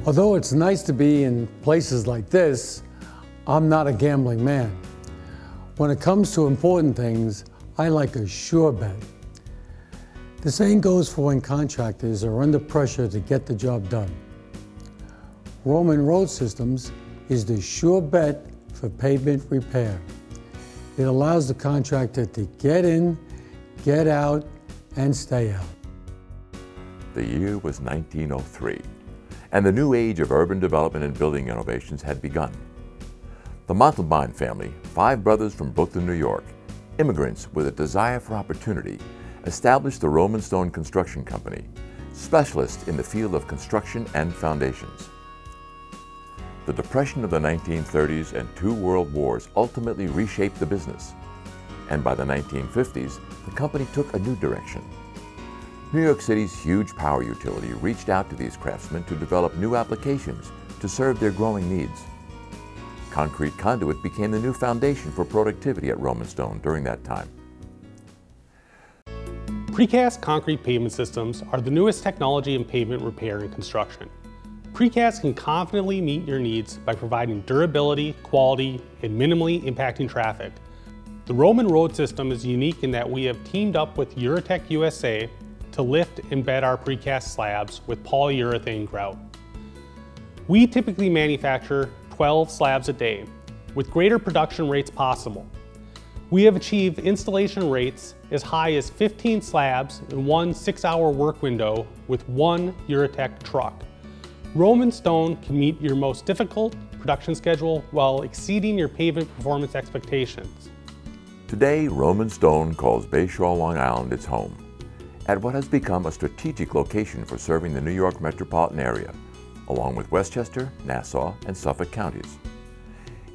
Although it's nice to be in places like this, I'm not a gambling man. When it comes to important things, I like a sure bet. The same goes for when contractors are under pressure to get the job done. Roman Road Systems is the sure bet for pavement repair. It allows the contractor to get in, get out, and stay out. The year was 1903, and the new age of urban development and building innovations had begun. The Montalbán family, 5 brothers from Brooklyn, New York, immigrants with a desire for opportunity, established the Roman Stone Construction Company, specialists in the field of construction and foundations. The Depression of the 1930s and 2 world wars ultimately reshaped the business, and by the 1950s, the company took a new direction. New York City's huge power utility reached out to these craftsmen to develop new applications to serve their growing needs. Concrete conduit became the new foundation for productivity at Roman Stone during that time. Precast concrete pavement systems are the newest technology in pavement repair and construction. Precast can confidently meet your needs by providing durability, quality, and minimally impacting traffic. The Roman Road System is unique in that we have teamed up with Eurotech USA to lift and bed our precast slabs with polyurethane grout. We typically manufacture 12 slabs a day, with greater production rates possible. We have achieved installation rates as high as 15 slabs in one 6-hour work window with one Eurotech truck. Roman Stone can meet your most difficult production schedule while exceeding your pavement performance expectations. Today, Roman Stone calls Bayshore, Long Island its home, at what has become a strategic location for serving the New York metropolitan area, along with Westchester, Nassau, and Suffolk counties.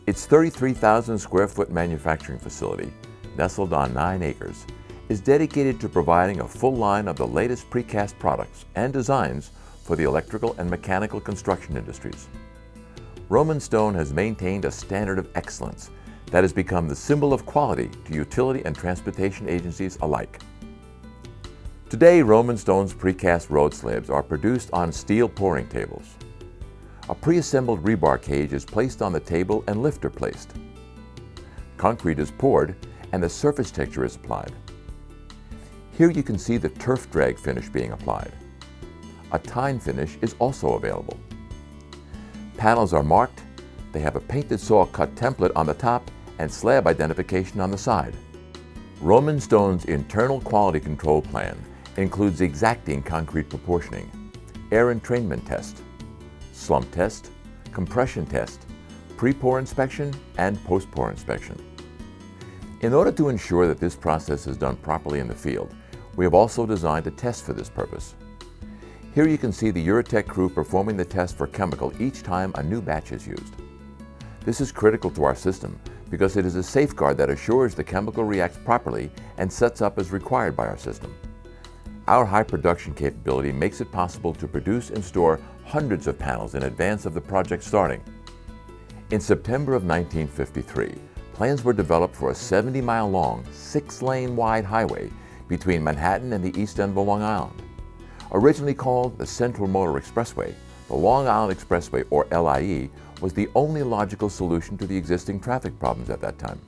Its 33,000 square foot manufacturing facility, nestled on 9 acres, is dedicated to providing a full line of the latest precast products and designs for the electrical and mechanical construction industries. Roman Stone has maintained a standard of excellence that has become the symbol of quality to utility and transportation agencies alike. Today, Roman Stone's precast road slabs are produced on steel pouring tables. A pre-assembled rebar cage is placed on the table and lifter placed. Concrete is poured and the surface texture is applied. Here you can see the turf drag finish being applied. A tine finish is also available. Panels are marked, they have a painted saw cut template on the top and slab identification on the side. Roman Stone's internal quality control plan includes exacting concrete proportioning, air entrainment test, slump test, compression test, pre-pour inspection, and post-pour inspection. In order to ensure that this process is done properly in the field, we have also designed a test for this purpose. Here you can see the Eurotech crew performing the test for chemical each time a new batch is used. This is critical to our system because it is a safeguard that assures the chemical reacts properly and sets up as required by our system. Our high production capability makes it possible to produce and store hundreds of panels in advance of the project starting. In September of 1953, plans were developed for a 70-mile-long, 6-lane wide highway between Manhattan and the east end of Long Island. Originally called the Central Motor Expressway, the Long Island Expressway, or LIE, was the only logical solution to the existing traffic problems at that time.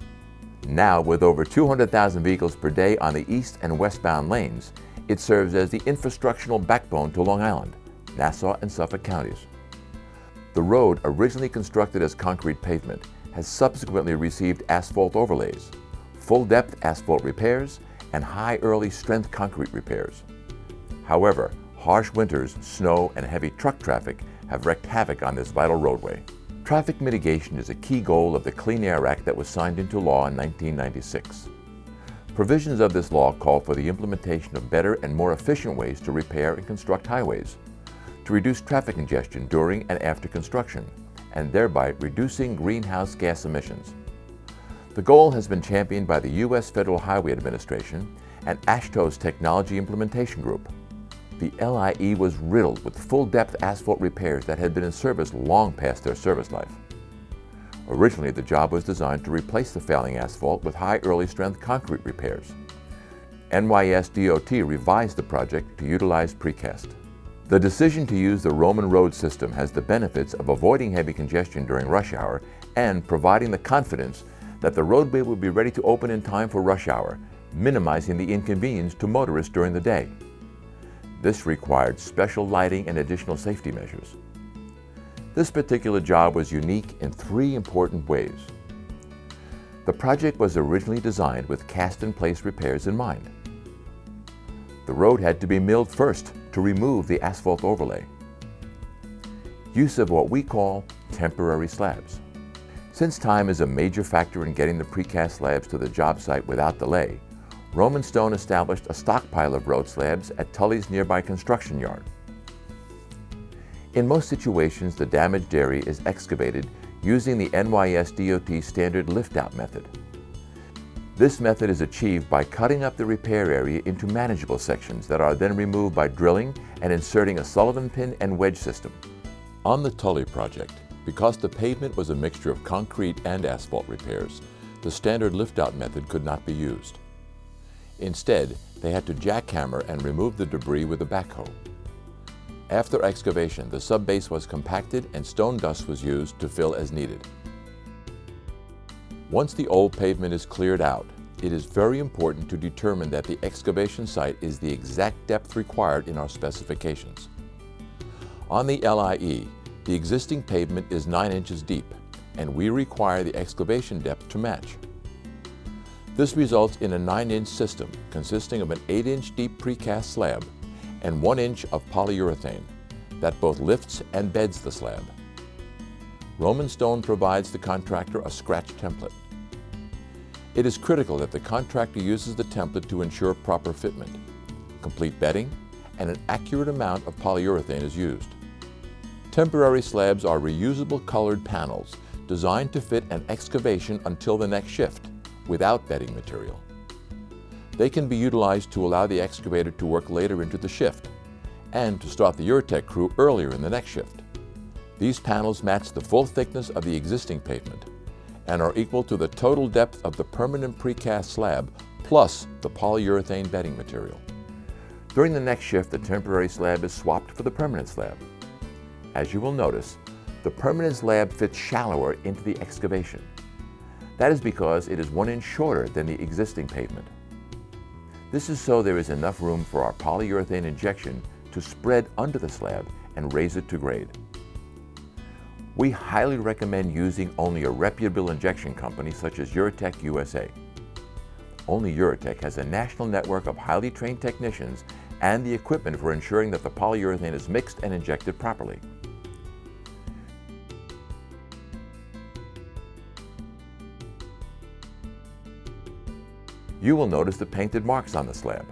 Now, with over 200,000 vehicles per day on the east and westbound lanes, it serves as the infrastructural backbone to Long Island, Nassau, and Suffolk counties. The road, originally constructed as concrete pavement, has subsequently received asphalt overlays, full-depth asphalt repairs, and high early strength concrete repairs. However, harsh winters, snow, and heavy truck traffic have wreaked havoc on this vital roadway. Traffic mitigation is a key goal of the Clean Air Act that was signed into law in 1996. Provisions of this law call for the implementation of better and more efficient ways to repair and construct highways, to reduce traffic congestion during and after construction, and thereby reducing greenhouse gas emissions. The goal has been championed by the U.S. Federal Highway Administration and AASHTO's Technology Implementation Group. The LIE was riddled with full-depth asphalt repairs that had been in service long past their service life. Originally, the job was designed to replace the failing asphalt with high early-strength concrete repairs. NYS DOT revised the project to utilize precast. The decision to use the Roman road system has the benefits of avoiding heavy congestion during rush hour and providing the confidence that the roadway will be ready to open in time for rush hour, minimizing the inconvenience to motorists during the day. This required special lighting and additional safety measures. This particular job was unique in 3 important ways. The project was originally designed with cast-in-place repairs in mind. The road had to be milled first to remove the asphalt overlay. Use of what we call temporary slabs. Since time is a major factor in getting the precast slabs to the job site without delay, Roman Stone established a stockpile of road slabs at Tully's nearby construction yard. In most situations, the damaged area is excavated using the NYS DOT standard lift-out method. This method is achieved by cutting up the repair area into manageable sections that are then removed by drilling and inserting a Sullivan pin and wedge system. On the Tully project, because the pavement was a mixture of concrete and asphalt repairs, the standard lift-out method could not be used. Instead, they had to jackhammer and remove the debris with a backhoe. After excavation, the subbase was compacted and stone dust was used to fill as needed. Once the old pavement is cleared out, it is very important to determine that the excavation site is the exact depth required in our specifications. On the LIE, the existing pavement is 9 inches deep, and we require the excavation depth to match. This results in a 9-inch system consisting of an 8-inch deep precast slab and 1 inch of polyurethane that both lifts and beds the slab. Roman Stone provides the contractor a scratch template. It is critical that the contractor uses the template to ensure proper fitment. Complete bedding and an accurate amount of polyurethane is used. Temporary slabs are reusable colored panels designed to fit an excavation until the next shift without bedding material. They can be utilized to allow the excavator to work later into the shift and to start the Eurotech crew earlier in the next shift. These panels match the full thickness of the existing pavement and are equal to the total depth of the permanent precast slab plus the polyurethane bedding material. During the next shift, the temporary slab is swapped for the permanent slab. As you will notice, the permanent slab fits shallower into the excavation. That is because it is 1 inch shorter than the existing pavement. This is so there is enough room for our polyurethane injection to spread under the slab and raise it to grade. We highly recommend using only a reputable injection company such as Eurotech USA. Only Eurotech has a national network of highly trained technicians and the equipment for ensuring that the polyurethane is mixed and injected properly. You will notice the painted marks on the slab.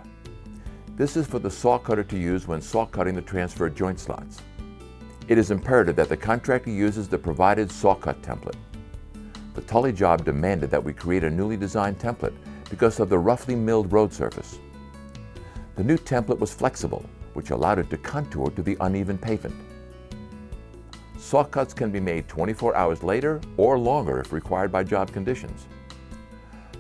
This is for the saw cutter to use when saw cutting the transfer joint slots. It is imperative that the contractor uses the provided saw cut template. The Tully job demanded that we create a newly designed template because of the roughly milled road surface. The new template was flexible, which allowed it to contour to the uneven pavement. Saw cuts can be made 24 hours later or longer if required by job conditions.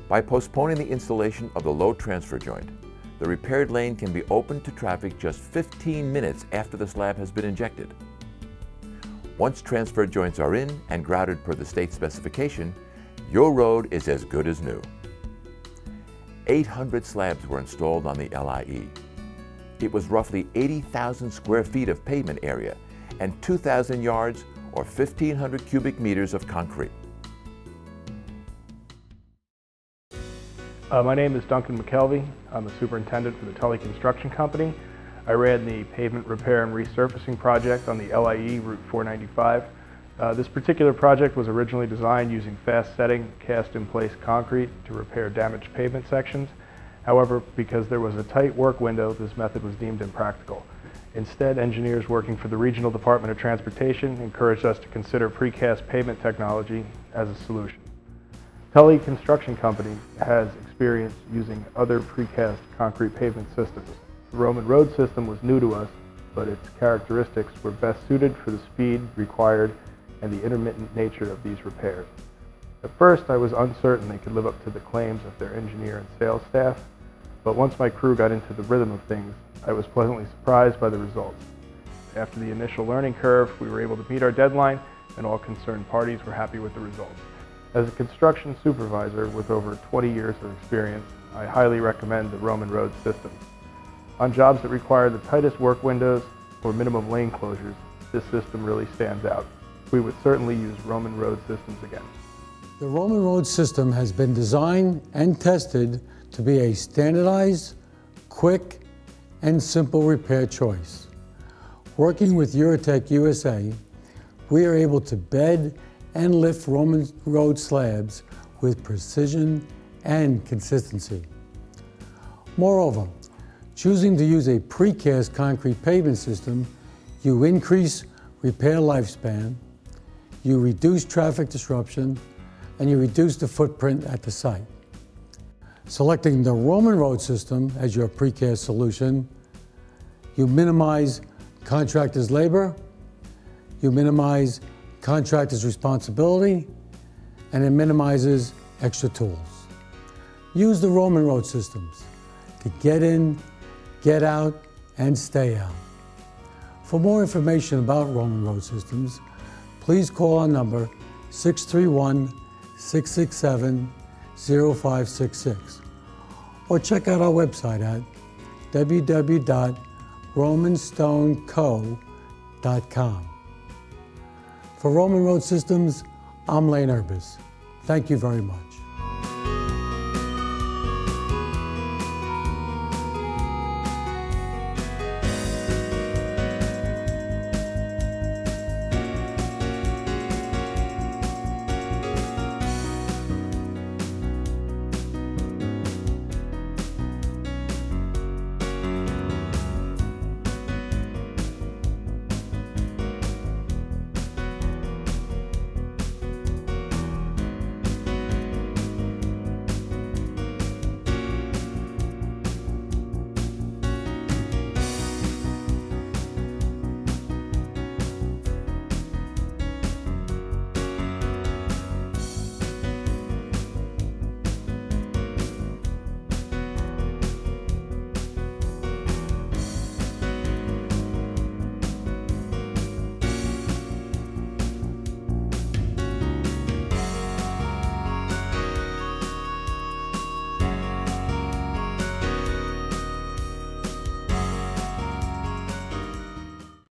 By postponing the installation of the load transfer joint, the repaired lane can be opened to traffic just 15 minutes after the slab has been injected. Once transfer joints are in and grouted per the state specification, your road is as good as new. 800 slabs were installed on the LIE. It was roughly 80,000 square feet of pavement area and 2,000 yards or 1,500 cubic meters of concrete. My name is Duncan McKelvey. I'm the superintendent for the Tully Construction Company. I ran the pavement repair and resurfacing project on the LIE Route 495. This particular project was originally designed using fast-setting, cast-in-place concrete to repair damaged pavement sections. However, because there was a tight work window, this method was deemed impractical. Instead, engineers working for the Regional Department of Transportation encouraged us to consider precast pavement technology as a solution. Tully Construction Company has experience using other precast concrete pavement systems. The Roman road system was new to us, but its characteristics were best suited for the speed required and the intermittent nature of these repairs. At first, I was uncertain they could live up to the claims of their engineer and sales staff, but once my crew got into the rhythm of things, I was pleasantly surprised by the results. After the initial learning curve, we were able to meet our deadline, and all concerned parties were happy with the results. As a construction supervisor with over 20 years of experience, I highly recommend the Roman Road system. On jobs that require the tightest work windows or minimum lane closures, this system really stands out. We would certainly use Roman Road systems again. The Roman Road system has been designed and tested to be a standardized, quick, and simple repair choice. Working with Eurotech USA, we are able to bed and lift Roman Road slabs with precision and consistency. Moreover, choosing to use a precast concrete pavement system, you increase repair lifespan, you reduce traffic disruption, and you reduce the footprint at the site. Selecting the Roman Road system as your precast solution, you minimize contractors' labor, you minimize contractors' responsibility, and it minimizes extra tools. Use the Roman Road systems to get in, get out, and stay out. For more information about Roman Road systems, please call our number 631-667-0566 or check out our website at www.romanstoneco.com. For Roman Road Systems, I'm Lane Urbis. Thank you very much.